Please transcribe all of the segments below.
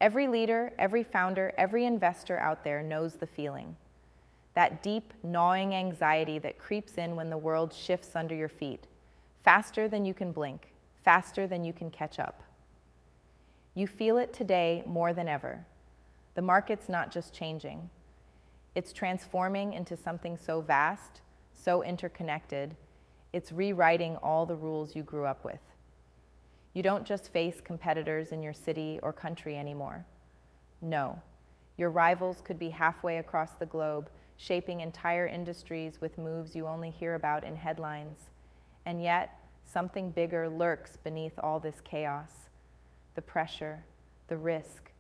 Every leader, every founder, every investor out there knows the feeling. That deep, gnawing anxiety that creeps in when the world shifts under your feet, faster than you can blink, faster than you can catch up. You feel it today more than ever. The market's not just changing. It's transforming into something so vast, so interconnected, it's rewriting all the rules you grew up with. You don't just face competitors in your city or country anymore. No, your rivals could be halfway across the globe, shaping entire industries with moves you only hear about in headlines. And yet, something bigger lurks beneath all this chaos. The pressure, the risk,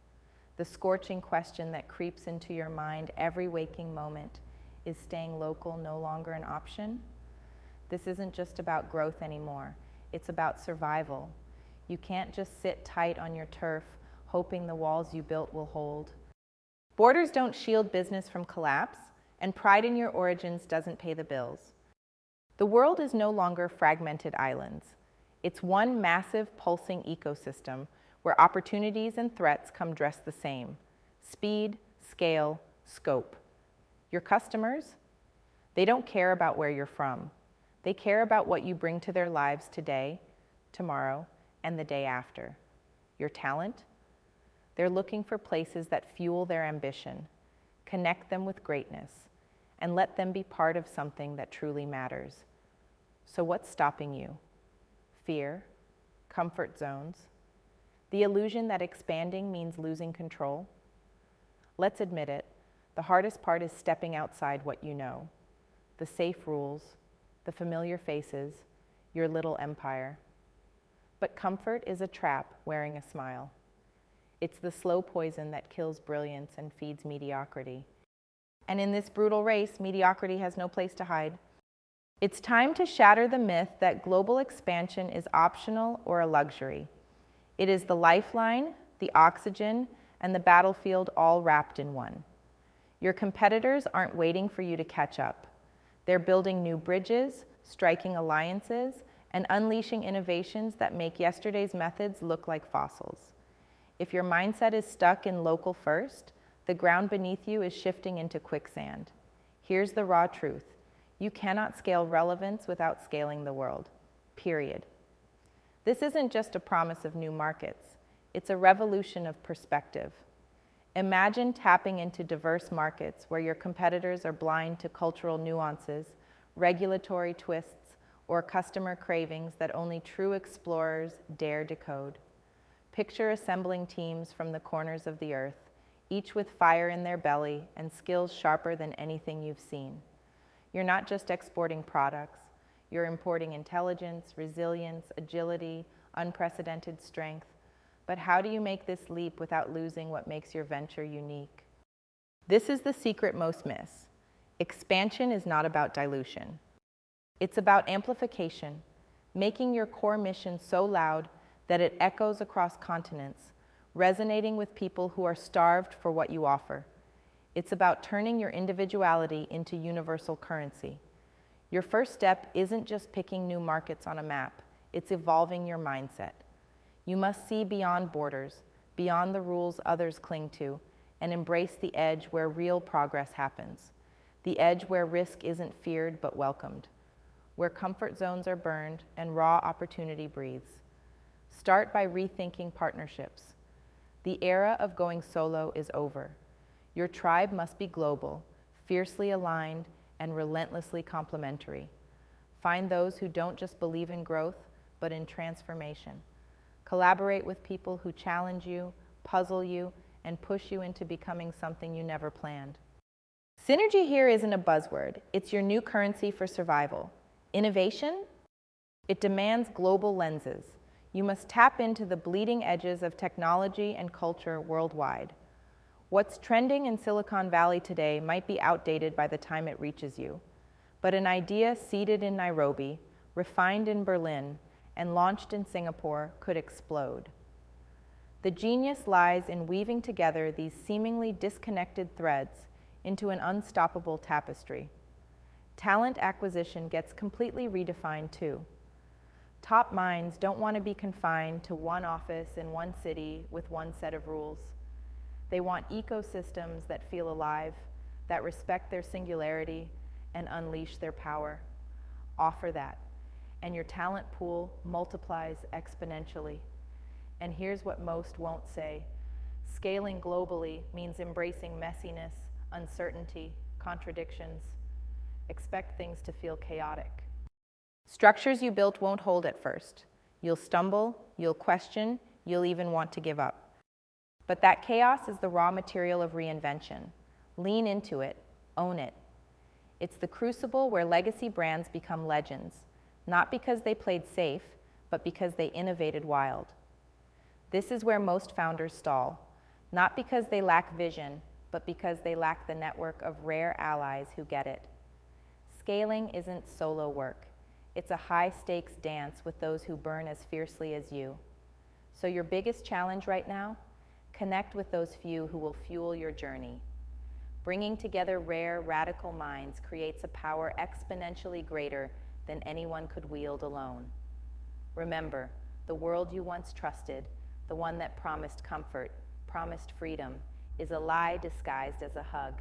the scorching question that creeps into your mind every waking moment: is staying local no longer an option? This isn't just about growth anymore, it's about survival. You can't just sit tight on your turf, hoping the walls you built will hold. Borders don't shield business from collapse, and pride in your origins doesn't pay the bills. The world is no longer fragmented islands. It's one massive, pulsing ecosystem where opportunities and threats come dressed the same: speed, scale, scope. Your customers? They don't care about where you're from. They care about what you bring to their lives today, tomorrow, and the day after. Your talent? They're looking for places that fuel their ambition, connect them with greatness, and let them be part of something that truly matters. So what's stopping you? Fear? Comfort zones? The illusion that expanding means losing control? Let's admit it, the hardest part is stepping outside what you know. The safe rules, the familiar faces, your little empire. But comfort is a trap wearing a smile. It's the slow poison that kills brilliance and feeds mediocrity. And in this brutal race, mediocrity has no place to hide. It's time to shatter the myth that global expansion is optional or a luxury. It is the lifeline, the oxygen, and the battlefield all wrapped in one. Your competitors aren't waiting for you to catch up. They're building new bridges, striking alliances, and unleashing innovations that make yesterday's methods look like fossils. If your mindset is stuck in local first, the ground beneath you is shifting into quicksand. Here's the raw truth: you cannot scale relevance without scaling the world, period. This isn't just a promise of new markets, it's a revolution of perspective. Imagine tapping into diverse markets where your competitors are blind to cultural nuances, regulatory twists, or customer cravings that only true explorers dare decode. Picture assembling teams from the corners of the earth, each with fire in their belly and skills sharper than anything you've seen. You're not just exporting products, you're importing intelligence, resilience, agility, unprecedented strength. But how do you make this leap without losing what makes your venture unique? This is the secret most miss. Expansion is not about dilution. It's about amplification, making your core mission so loud that it echoes across continents, resonating with people who are starved for what you offer. It's about turning your individuality into universal currency. Your first step isn't just picking new markets on a map, it's evolving your mindset. You must see beyond borders, beyond the rules others cling to, and embrace the edge where real progress happens. The edge where risk isn't feared but welcomed, where comfort zones are burned and raw opportunity breathes. Start by rethinking partnerships. The era of going solo is over. Your tribe must be global, fiercely aligned, and relentlessly complementary. Find those who don't just believe in growth, but in transformation. Collaborate with people who challenge you, puzzle you, and push you into becoming something you never planned. Synergy here isn't a buzzword, it's your new currency for survival. Innovation? It demands global lenses. You must tap into the bleeding edges of technology and culture worldwide. What's trending in Silicon Valley today might be outdated by the time it reaches you, but an idea seeded in Nairobi, refined in Berlin, and launched in Singapore could explode. The genius lies in weaving together these seemingly disconnected threads into an unstoppable tapestry. Talent acquisition gets completely redefined too. Top minds don't want to be confined to one office in one city with one set of rules. They want ecosystems that feel alive, that respect their singularity and unleash their power. Offer that, and your talent pool multiplies exponentially. And here's what most won't say. Scaling globally means embracing messiness, uncertainty, contradictions. Expect things to feel chaotic. Structures you built won't hold at first. You'll stumble, you'll question, you'll even want to give up. But that chaos is the raw material of reinvention. Lean into it, own it. It's the crucible where legacy brands become legends, not because they played safe, but because they innovated wild. This is where most founders stall, not because they lack vision, but because they lack the network of rare allies who get it. Scaling isn't solo work. It's a high-stakes dance with those who burn as fiercely as you. So your biggest challenge right now? Connect with those few who will fuel your journey. Bringing together rare, radical minds creates a power exponentially greater than anyone could wield alone. Remember, the world you once trusted, the one that promised comfort, promised freedom, is a lie disguised as a hug.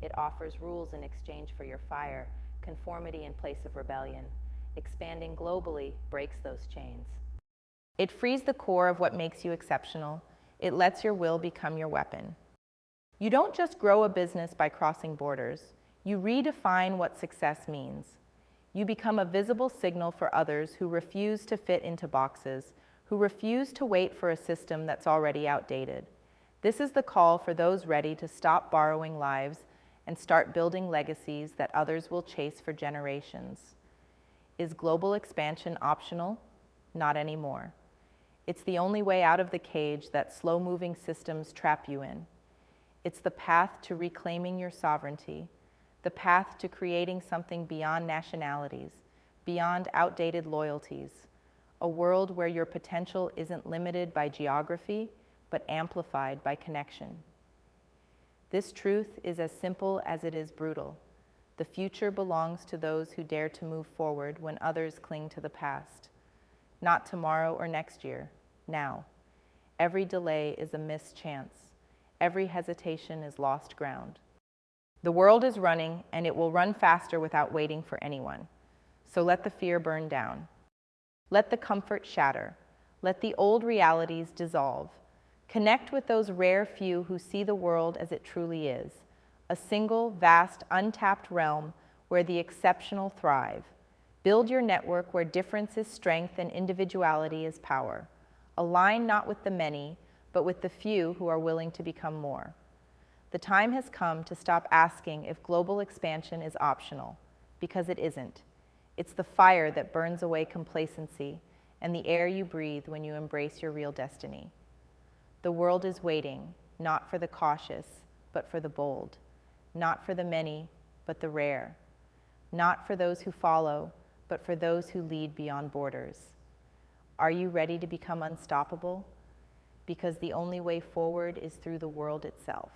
It offers rules in exchange for your fire, conformity in place of rebellion. Expanding globally breaks those chains. It frees the core of what makes you exceptional. It lets your will become your weapon. You don't just grow a business by crossing borders. You redefine what success means. You become a visible signal for others who refuse to fit into boxes, who refuse to wait for a system that's already outdated. This is the call for those ready to stop borrowing lives and start building legacies that others will chase for generations. Is global expansion optional? Not anymore. It's the only way out of the cage that slow-moving systems trap you in. It's the path to reclaiming your sovereignty, the path to creating something beyond nationalities, beyond outdated loyalties, a world where your potential isn't limited by geography, but amplified by connection. This truth is as simple as it is brutal. The future belongs to those who dare to move forward when others cling to the past. Not tomorrow or next year, now. Every delay is a missed chance. Every hesitation is lost ground. The world is running, and it will run faster without waiting for anyone. So let the fear burn down. Let the comfort shatter. Let the old realities dissolve. Connect with those rare few who see the world as it truly is. A single, vast, untapped realm where the exceptional thrive. Build your network where difference is strength and individuality is power. Align not with the many, but with the few who are willing to become more. The time has come to stop asking if global expansion is optional, because it isn't. It's the fire that burns away complacency and the air you breathe when you embrace your real destiny. The world is waiting, not for the cautious, but for the bold. Not for the many, but the rare. Not for those who follow, but for those who lead beyond borders. Are you ready to become unstoppable? Because the only way forward is through the world itself.